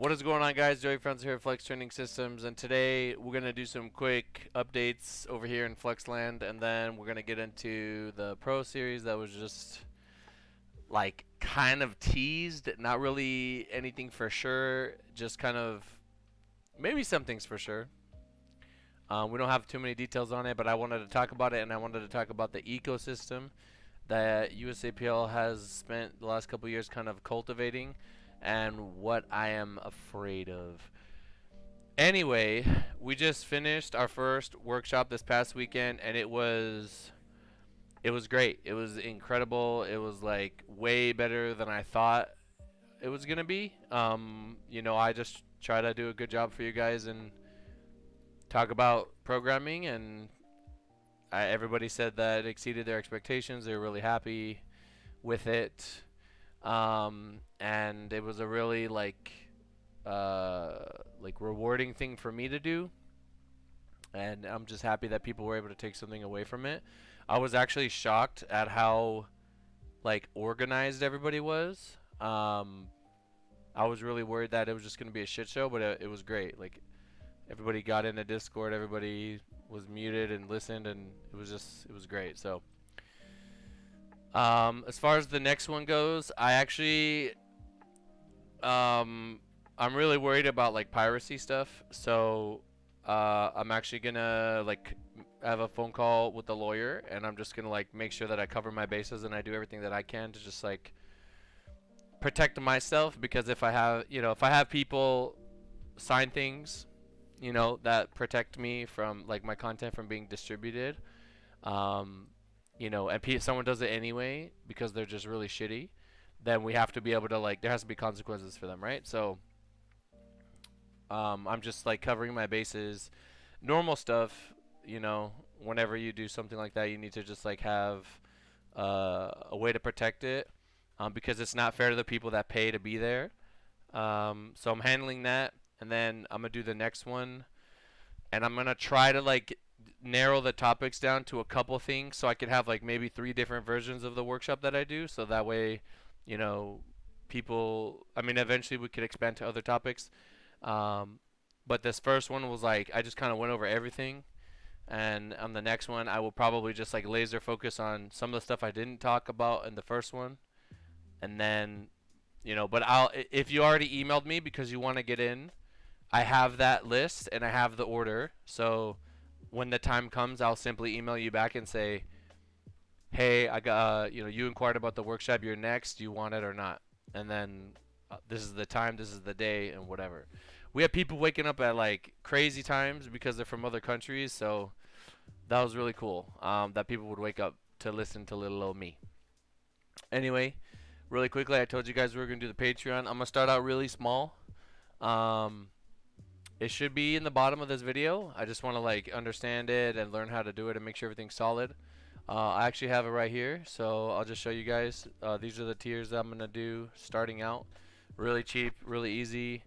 What is going on, guys? Joey Friends here at Flex Training Systems, and today we're going to do some quick updates over here in Flexland, and then we're going to get into the Pro Series that was just like kind of teased, not really anything for sure, just kind of maybe some things for sure. We don't have too many details on it, but I wanted to talk about it, and I wanted to talk about the ecosystem that USAPL has spent the last couple years kind of cultivating and what I am afraid of. Anyway, we just finished our first workshop this past weekend, and it was great. It was incredible. It was like way better than I thought it was gonna be. I just try to do a good job for you guys and talk about programming, and everybody said that it exceeded their expectations. They were really happy with it, and it was a really like rewarding thing for me to do, and I'm just happy that people were able to take something away from it. I was actually shocked at how like organized everybody was. I was really worried that it was just gonna be a shit show, but it was great. Like everybody got into Discord, everybody was muted and listened, and it was great. So as far as the next one goes, I'm really worried about like piracy stuff. So I'm actually gonna like have a phone call with the lawyer, and I'm just gonna like make sure that I cover my bases and I do everything that I can to just like protect myself, because if I have people sign things, that protect me from like my content from being distributed, um, and someone does it anyway because they're just really shitty, then we have to be able to like there has to be consequences for them, right? So I'm just like covering my bases, normal stuff. Whenever you do something like that, you need to just like have a way to protect it, because it's not fair to the people that pay to be there. So I'm handling that, and then I'm gonna do the next one, and I'm gonna try to like narrow the topics down to a couple things so I could have like maybe three different versions of the workshop that I do. So that way, you know, people. I mean, eventually we could expand to other topics. Um, but this first one was like I just kind of went over everything, and on the next one I will probably just like laser focus on some of the stuff I didn't talk about in the first one, and then but if you already emailed me because you want to get in, I have that list and I have the order. So when the time comes, I'll simply email you back and say, hey, I got you inquired about the workshop, you're next, do you want it or not? And then this is the time, this is the day, and whatever. We have people waking up at like crazy times because they're from other countries, so that was really cool. That people would wake up to listen to little old me. Anyway, really quickly, I told you guys we were gonna do the Patreon. I'm gonna start out really small. Um, it should be in the bottom of this video. I just want to like understand it and learn how to do it and make sure everything's solid. I actually have it right here, so I'll just show you guys. These are the tiers that I'm gonna do starting out. Really cheap, really easy.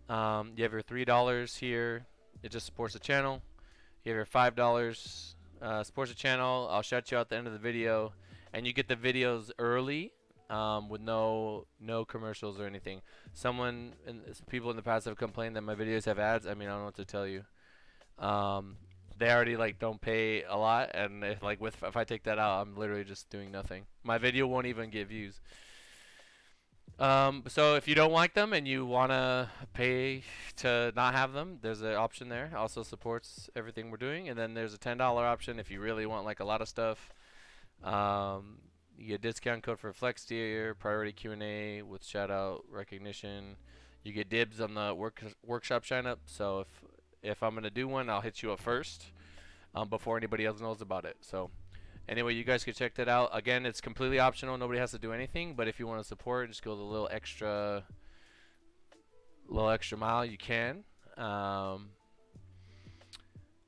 You have your $3 here. It just supports the channel. You have your $5 supports the channel. I'll shout you out at the end of the video, and you get the videos early, with no commercials or anything. People in the past have complained that my videos have ads. I mean, I don't know what to tell you. They already like don't pay a lot, and if I take that out, I'm literally just doing nothing. My video won't even get views. So if you don't like them and you wanna pay to not have them, there's an option there. Also supports everything we're doing, and then there's a $10 option if you really want like a lot of stuff. You get a discount code for Flex tier, priority Q&A with shout out recognition. You get dibs on the workshop sign up. So if I'm gonna do one, I'll hit you up first, before anybody else knows about it. So anyway, you guys can check that out. Again, it's completely optional. Nobody has to do anything. But if you want to support, just go the little extra mile, you can.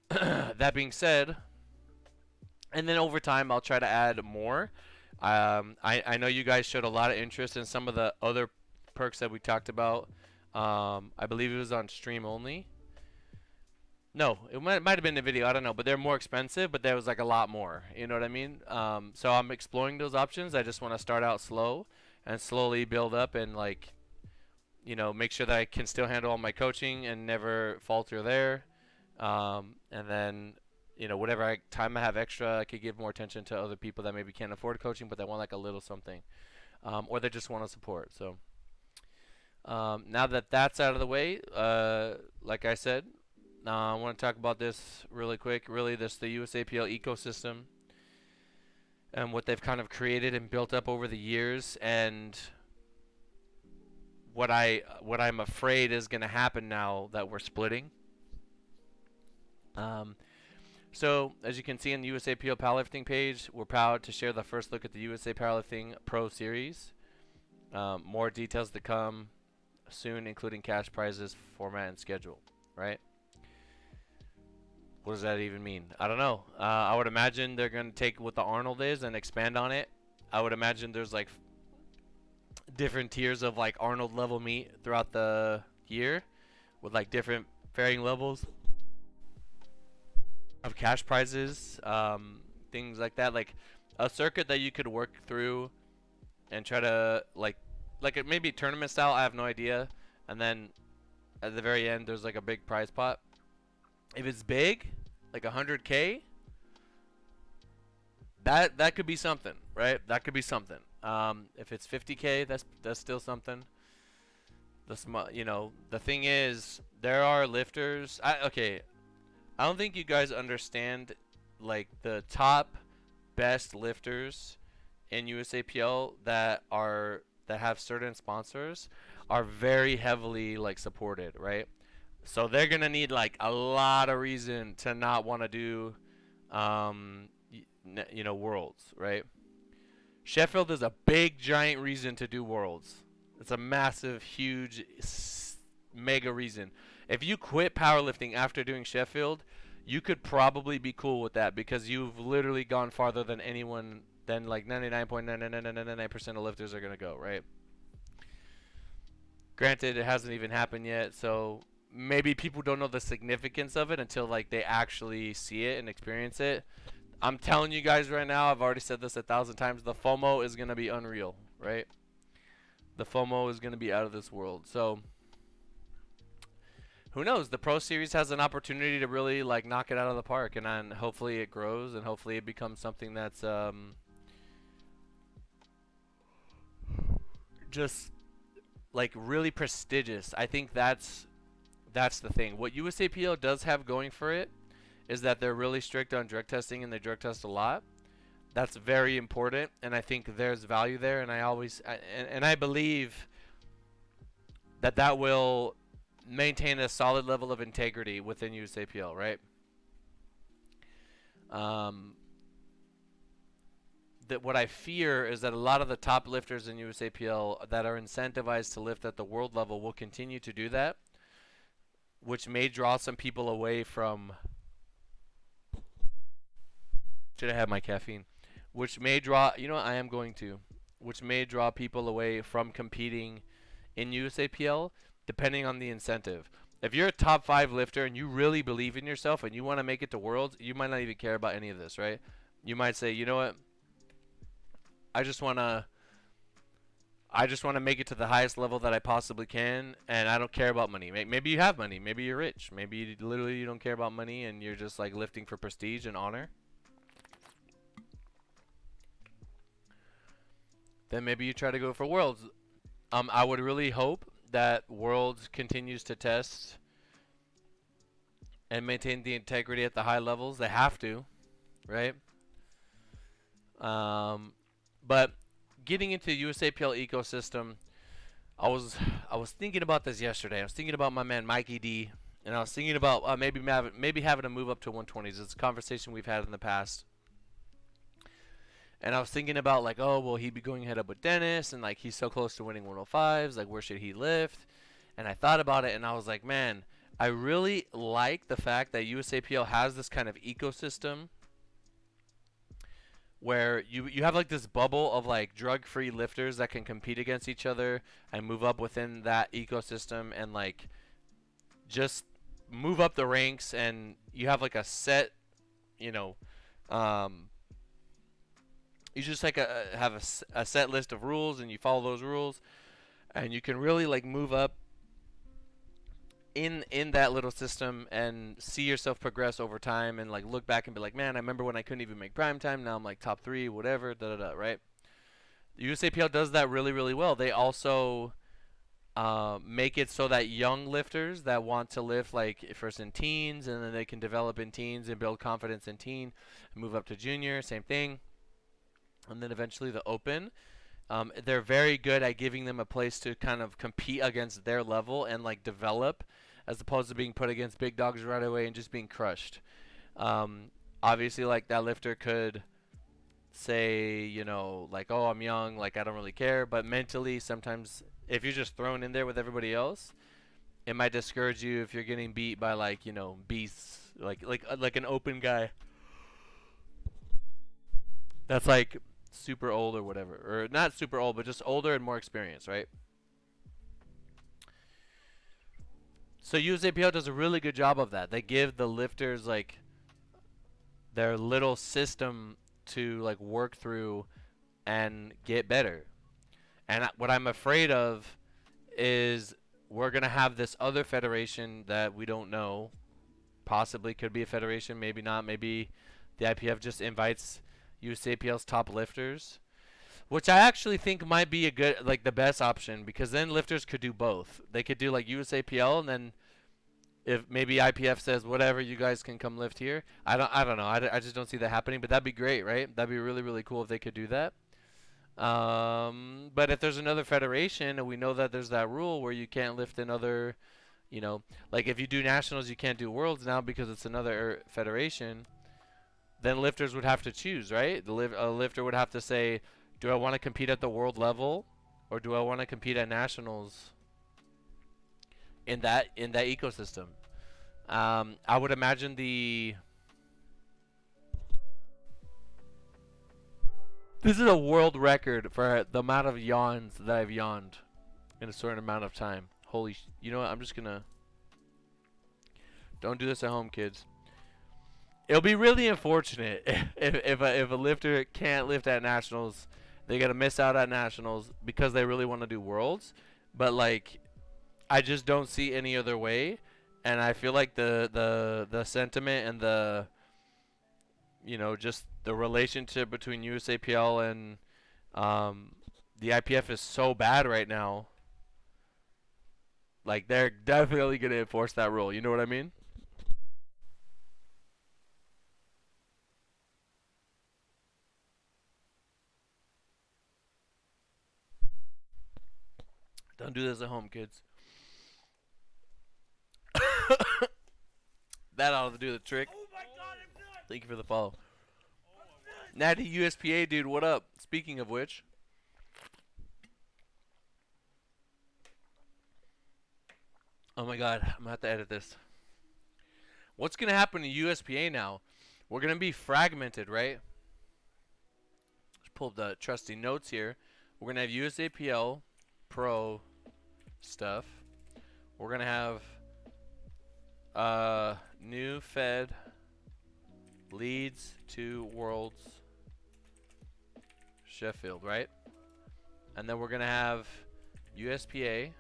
That being said, and then over time, I'll try to add more. I know you guys showed a lot of interest in some of the other perks that we talked about. I believe it was on stream only. No, it might have been a video. I don't know, but they're more expensive. But there was like a lot more. You know what I mean? So I'm exploring those options. I just want to start out slow and slowly build up and like make sure that I can still handle all my coaching and never falter there. And then, whatever time I have extra, I could give more attention to other people that maybe can't afford coaching, but they want like a little something, or they just want to support. So now that that's out of the way, like I said, I want to talk about this really quick. Really, the USAPL ecosystem and what they've kind of created and built up over the years, and what I'm afraid is going to happen now that we're splitting. Um, so as you can see on the USAPL powerlifting page, we're proud to share the first look at the USA Powerlifting Pro Series. More details to come soon, including cash prizes, format, and schedule. Right? What does that even mean? I don't know. I would imagine they're going to take what the Arnold is and expand on it. I would imagine there's like different tiers of like Arnold level meat throughout the year with like different varying levels of cash prizes, things like that. Like a circuit that you could work through and try to like it maybe tournament style. I have no idea. And then at the very end, there's like a big prize pot. If it's big, like 100K, that could be something, right? That could be something. If it's 50K, that's still something. The thing is, there are lifters. Okay, I don't think you guys understand like the top best lifters in USAPL that have certain sponsors are very heavily like supported, right? So they're gonna need like a lot of reason to not want to do, worlds, right? Sheffield is a big giant reason to do worlds. It's a massive, huge, mega reason. If you quit powerlifting after doing Sheffield, you could probably be cool with that because you've literally gone farther than anyone, than like 99.99999% of lifters are gonna go, right? Granted, it hasn't even happened yet, so maybe people don't know the significance of it until like they actually see it and experience it. I'm telling you guys right now, I've already said this 1,000 times, the FOMO is gonna be unreal, right? The FOMO is gonna be out of this world. So who knows? The Pro Series has an opportunity to really like knock it out of the park, and then hopefully it grows and hopefully it becomes something that's just like really prestigious. I think that's the thing. What USAPL does have going for it is that they're really strict on drug testing and they drug test a lot. That's very important, and I think there's value there. And I believe that will maintain a solid level of integrity within USAPL, right? That what I fear is that a lot of the top lifters in USAPL that are incentivized to lift at the world level will continue to do that, which may draw some people away from. Should I have my caffeine? Which may draw, I am going to, which may draw people away from competing in USAPL, depending on the incentive. If you're a top 5 lifter and you really believe in yourself and you want to make it to Worlds, you might not even care about any of this, right? You might say, you know what? I just want to make it to the highest level that I possibly can, and I don't care about money. Maybe you have money. Maybe you're rich. Maybe you don't care about money and you're just like lifting for prestige and honor. Then maybe you try to go for Worlds. I would really hope that Worlds continues to test and maintain the integrity at the high levels. They have to, right? But getting into the USAPL ecosystem, I was thinking about this yesterday. I was thinking about my man Mikey D, and I was thinking about maybe having to move up to 120s. It's a conversation we've had in the past. And I was thinking about like, oh, will he be going head up with Dennis? And like, he's so close to winning 105s. Like, where should he lift? And I thought about it, and I was like, man, I really like the fact that USAPL has this kind of ecosystem where you have like this bubble of like drug-free lifters that can compete against each other and move up within that ecosystem and like just move up the ranks, and you have like a set, you just like have a set list of rules and you follow those rules. and you can really like move up in that little system and see yourself progress over time and like look back and be like, man, I remember when I couldn't even make prime time. Now I'm like top 3, whatever, da da da. Right? The USAPL does that really really well. They also make it so that young lifters that want to lift like first in teens and then they can develop in teens and build confidence in teen, move up to junior, same thing, and then eventually the open. They're very good at giving them a place to kind of compete against their level and like develop, as opposed to being put against big dogs right away and just being crushed. Um, Obviously, like that lifter could say, you know, like, oh, I'm young, like I don't really care, but mentally, sometimes if you're just thrown in there with everybody else, it might discourage you if you're getting beat by like, you know, beasts, like an open guy that's like super old or whatever, or not super old, but just older and more experienced, right? So USAPL does a really good job of that. They give the lifters like their little system to like work through and get better. And what I'm afraid of is we're gonna have this other federation that we don't know. Possibly could be a federation, maybe not. Maybe the IPF just invites USAPL's top lifters, which I actually think might be a good, like the best option, because then lifters could do both. They could do like USAPL, and then if maybe IPF says whatever, you guys can come lift here. I don't know. I just don't see that happening, but that'd be great, right? That'd be really really cool if they could do that. But if there's another federation, and we know that there's that rule where you can't lift in other, you know, like if you do nationals, you can't do worlds now because it's another federation. Then lifters would have to choose, right? A lifter would have to say, do I want to compete at the world level, or do I want to compete at nationals in that ecosystem? I would imagine this is a world record for the amount of yawns that I've yawned in a certain amount of time. Holy, you know what? I'm just gonna don't do this at home, kids. It'll be really unfortunate if a lifter can't lift at nationals. They gotta miss out at nationals because they really want to do worlds. But like, I just don't see any other way, and I feel like the sentiment and the, you know, just the relationship between USAPL and um, the IPF is so bad right now. Like they're definitely gonna enforce that rule. You know what I mean? Don't do this at home, kids. That ought to do the trick. Thank you for the follow. Natty USPA dude, what up? Speaking of which, oh my god, I'm gonna have to edit this. What's gonna happen to USPA now? We're gonna be fragmented, right? Let's pull up the trusty notes here. We're gonna have USAPL Pro stuff. We're gonna have new Fed leads to Worlds Sheffield, right? And then we're gonna have USPA,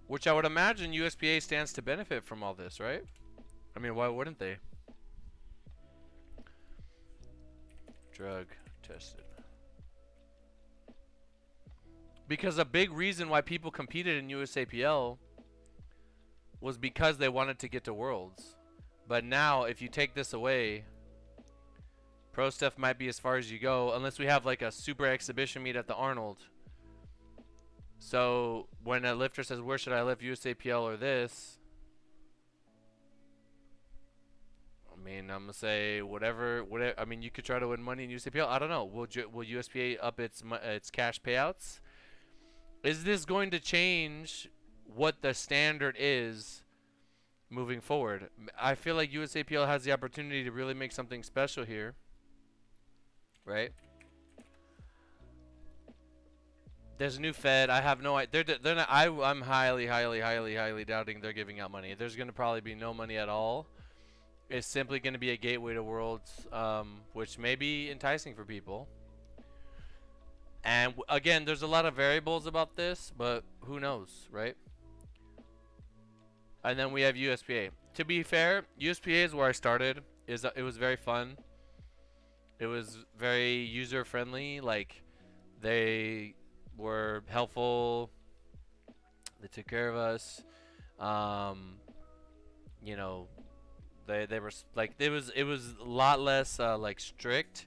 which I would imagine USPA stands to benefit from all this, right? I mean, why wouldn't they? Drug tested. Because a big reason why people competed in USAPL was because they wanted to get to Worlds. But now, if you take this away, pro stuff might be as far as you go, unless we have like a super exhibition meet at the Arnold. So when a lifter says, where should I lift, USAPL or this? I mean, I'm gonna say whatever. I mean, you could try to win money in USAPL. I don't know. Will USPA up its cash payouts? Is this going to change what the standard is moving forward? I feel like USAPL has the opportunity to really make something special here, right? There's a new Fed. I have no idea. They're not, I'm highly doubting they're giving out money. There's going to probably be no money at all. It's simply going to be a gateway to Worlds, which may be enticing for people. And again, there's a lot of variables about this, but who knows, right? And then we have USPA. To be fair, USPA is where I started. It was very fun. It was very user friendly. Like they were helpful. They took care of us. Um, you know, they were like it was a lot less like strict.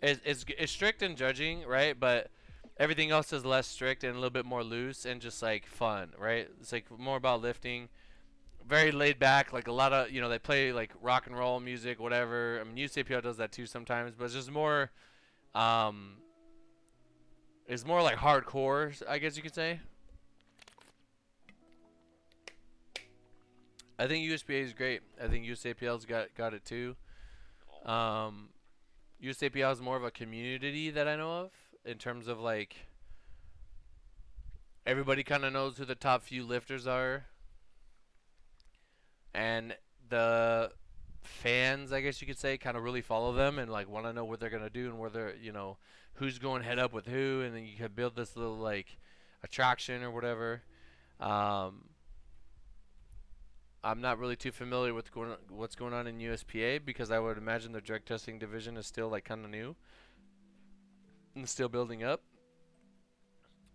It's strict in judging, right? But everything else is less strict and a little bit more loose and just like fun, right? It's like more about lifting. Very laid back, like a lot of they play like rock and roll music, whatever. I mean, USAPL does that too sometimes, but it's just more, um, it's more like hardcore, I guess you could say. I think USPA is great. I think USAPL's got it too. Um, USAPL is more of a community that I know of in terms of like everybody kind of knows who the top few lifters are, and the fans, I guess you could say, kind of really follow them and like want to know what they're gonna do and where they're, who's going head up with who, and then you can build this little like attraction or whatever. Um, I'm not really too familiar with what's going on in USPA because I would imagine the drug testing division is still like kind of new and still building up.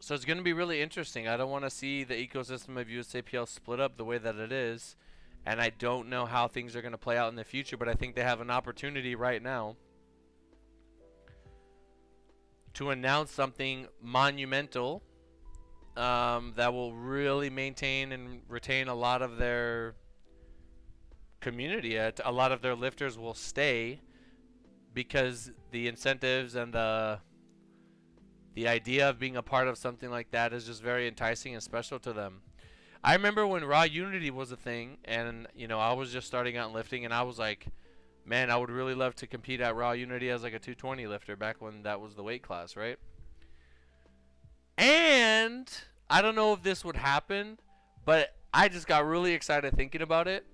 So it's going to be really interesting. I don't want to see the ecosystem of USAPL split up the way that it is, and I don't know how things are going to play out in the future, but I think they have an opportunity right now to announce something monumental, that will really maintain and retain a lot of their community. A lot of their lifters will stay because the incentives and the idea of being a part of something like that is just very enticing and special to them. I remember when Raw Unity was a thing, and I was just starting out in lifting, and I was like, man, I would really love to compete at Raw Unity as like a 220 lifter back when that was the weight class, right? And I don't know if this would happen, but I just got really excited thinking about it.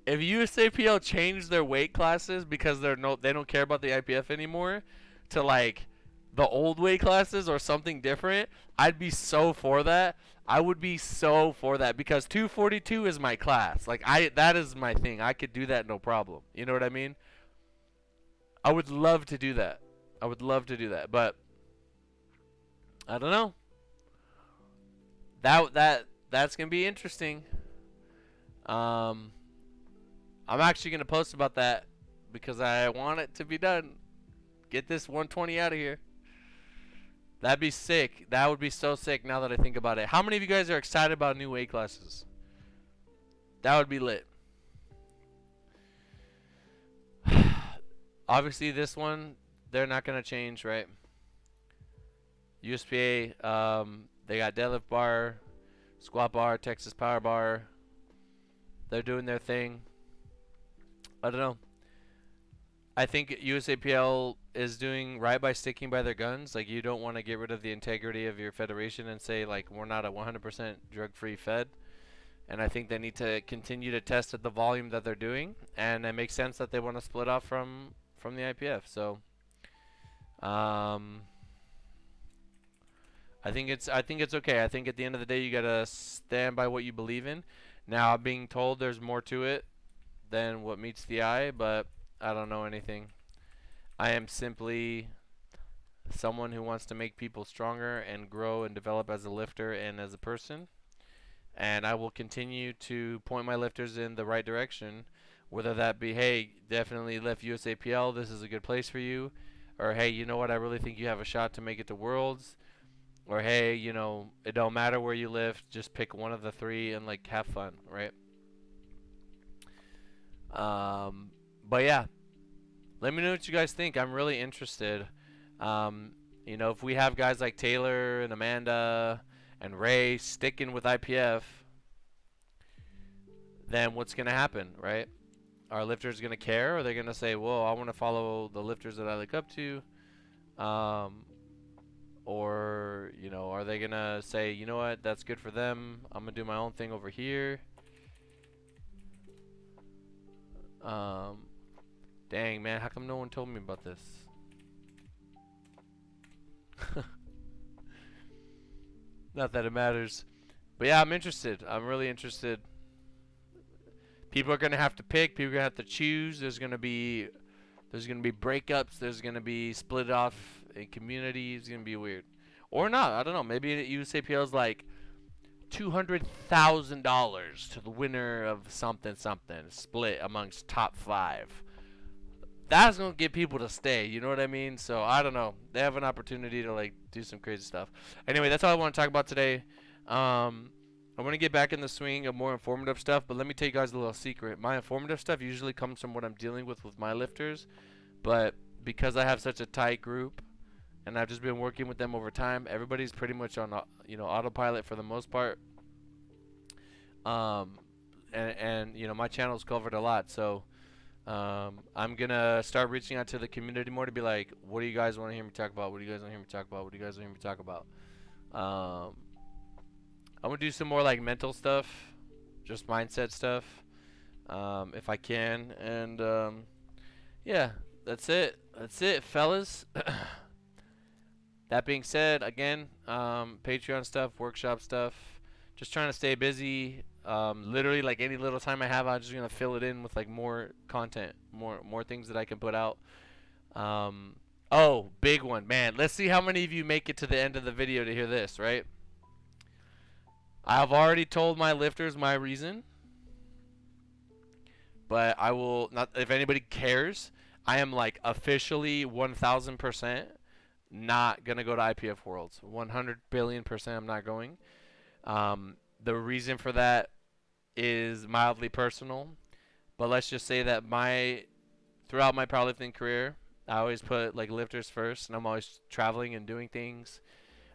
If USAPL changed their weight classes because they don't care about the IPF anymore to like the old weight classes or something different, I'd be so for that. I would be so for that because 242 is my class. Like that is my thing. I could do that no problem. You know what I mean? I would love to do that. I would love to do that, but I don't know. That's gonna be interesting. Um, I'm actually gonna post about that because I want it to be done. Get this 120 out of here. That'd be sick. That would be so sick now that I think about it. How many of you guys are excited about new weight classes? That would be lit. Obviously, this one, they're not going to change, right? USPA, they got deadlift bar, squat bar, Texas power bar. They're doing their thing. I don't know. I think USAPL is doing right by sticking by their guns. Like, you don't want to get rid of the integrity of your federation and say, like, we're not a 100% drug-free fed. And I think they need to continue to test at the volume that they're doing. And it makes sense that they want to split off from the IPF. So, I think it's okay. I think at the end of the day, you gotta stand by what you believe in. Now, I'm being told there's more to it than what meets the eye, but I don't know anything. I am simply someone who wants to make people stronger and grow and develop as a lifter and as a person. And I will continue to point my lifters in the right direction, whether that be, hey, definitely lift USAPL, this is a good place for you, or hey, you know what, I really think you have a shot to make it to Worlds, or hey, it don't matter where you lift, just pick one of the three and like have fun, right? But yeah, let me know what you guys think. I'm really interested. If we have guys like Taylor and Amanda and Ray sticking with IPF, then what's going to happen, right? Are lifters going to care? Or are they going to say, whoa, I want to follow the lifters that I look up to? Or, are they going to say, you know what, that's good for them. I'm going to do my own thing over here. Dang, man, how come no one told me about this? Not that it matters. But yeah, I'm interested. I'm really interested. People are gonna have to pick. People are gonna have to choose. There's gonna be breakups. There's gonna be split off in communities. It's gonna be weird, or not. I don't know. Maybe USAPL is like $200,000 to the winner of something something split amongst top 5. That's gonna get people to stay. You know what I mean? So I don't know. They have an opportunity to like do some crazy stuff. Anyway, that's all I want to talk about today. I want to get back in the swing of more informative stuff, but let me tell you guys a little secret. My informative stuff usually comes from what I'm dealing with my lifters, but because I have such a tight group and I've just been working with them over time, everybody's pretty much on autopilot for the most part. Um, and my channel's covered a lot, so I'm gonna start reaching out to the community more to be like, what do you guys want to hear me talk about? What do you guys want to hear me talk about? What do you guys want to hear me talk about? I'm gonna do some more like mental stuff, just mindset stuff, if I can. And yeah, that's it. That's it, fellas. That being said, again, Patreon stuff, workshop stuff, just trying to stay busy. Literally, like any little time I have, I'm just gonna fill it in with like more content, more things that I can put out. Oh, big one, man. Let's see how many of you make it to the end of the video to hear this, right? I've already told my lifters my reason, but I will not. If anybody cares, I am like officially 1,000% not gonna go to IPF Worlds. 100 billion% I'm not going. The reason for that is mildly personal, but let's just say that throughout my powerlifting career, I always put like lifters first, and I'm always traveling and doing things,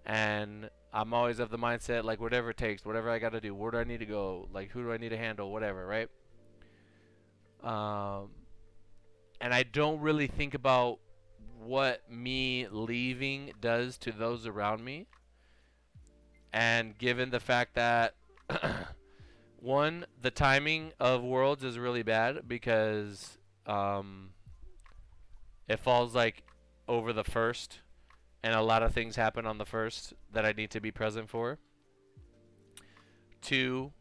and I'm always of the mindset like whatever it takes, whatever I got to do, where do I need to go, like who do I need to handle, whatever, right? And I don't really think about what me leaving does to those around me. And given the fact that one, the timing of Worlds is really bad because it falls like over the first, and a lot of things happen on the first that I need to be present for. 2,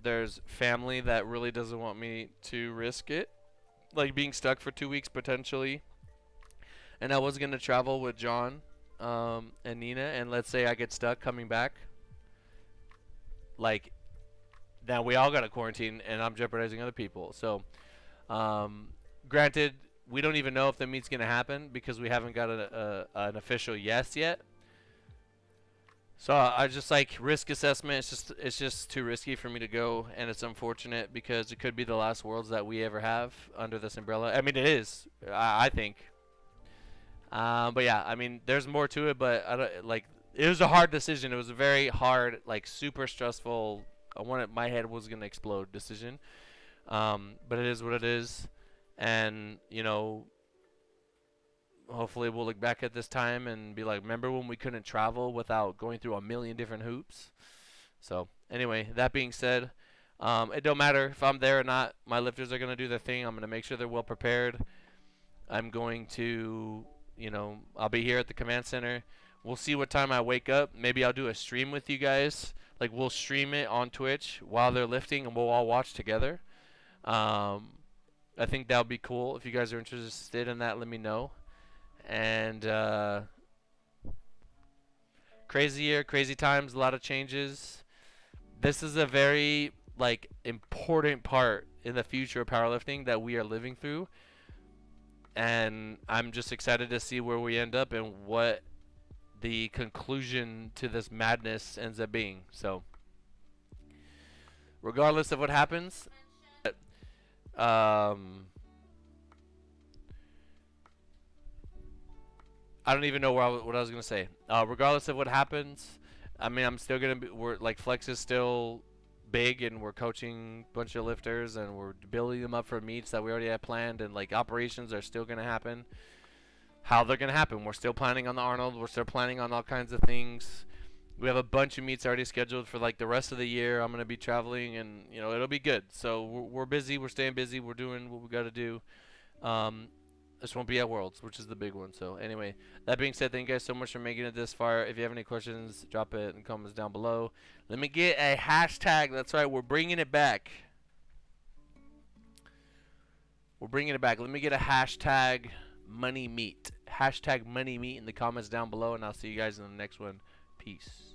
there's family that really doesn't want me to risk it, like being stuck for 2 weeks potentially. And I was gonna travel with John and Nina, and let's say I get stuck coming back, like now we all gotta quarantine, and I'm jeopardizing other people. So, granted, we don't even know if the meet's gonna happen because we haven't got an official yes yet. So I just like risk assessment. It's just too risky for me to go, and it's unfortunate because it could be the last Worlds that we ever have under this umbrella. I mean, it is. I think. But yeah, I mean, there's more to it, but I don't like. It was a hard decision. It was a very hard, like super stressful. My head was gonna explode decision. But it is what it is, and hopefully we'll look back at this time and be like, remember when we couldn't travel without going through a million different hoops? So anyway, that being said, it don't matter if I'm there or not. My lifters are going to do their thing. I'm going to make sure they're well prepared. I'm going to, I'll be here at the command center. We'll see what time I wake up. Maybe I'll do a stream with you guys. Like we'll stream it on Twitch while they're lifting, and we'll all watch together. I think that would be cool. If you guys are interested in that, let me know. And crazy year, crazy times, a lot of changes. This is a very important part in the future of powerlifting that we are living through, and I'm just excited to see where we end up and what the conclusion to this madness ends up being. So regardless of what happens, I don't even know what I was gonna say. Regardless of what happens, I mean, I'm still gonna be. Flex is still big, and we're coaching a bunch of lifters, and we're building them up for meets that we already have planned, and operations are still gonna happen. How they're gonna happen? We're still planning on the Arnold. We're still planning on all kinds of things. We have a bunch of meets already scheduled for the rest of the year. I'm gonna be traveling, and it'll be good. So we're busy. We're staying busy. We're doing what we gotta do. This won't be at Worlds, which is the big one. So anyway, that being said, thank you guys so much for making it this far. If you have any questions, drop it in the comments down below. Let me get a hashtag. That's right, we're bringing it back. We're bringing it back. Let me get a hashtag money meet. Hashtag money meet in the comments down below, and I'll see you guys in the next one. Peace.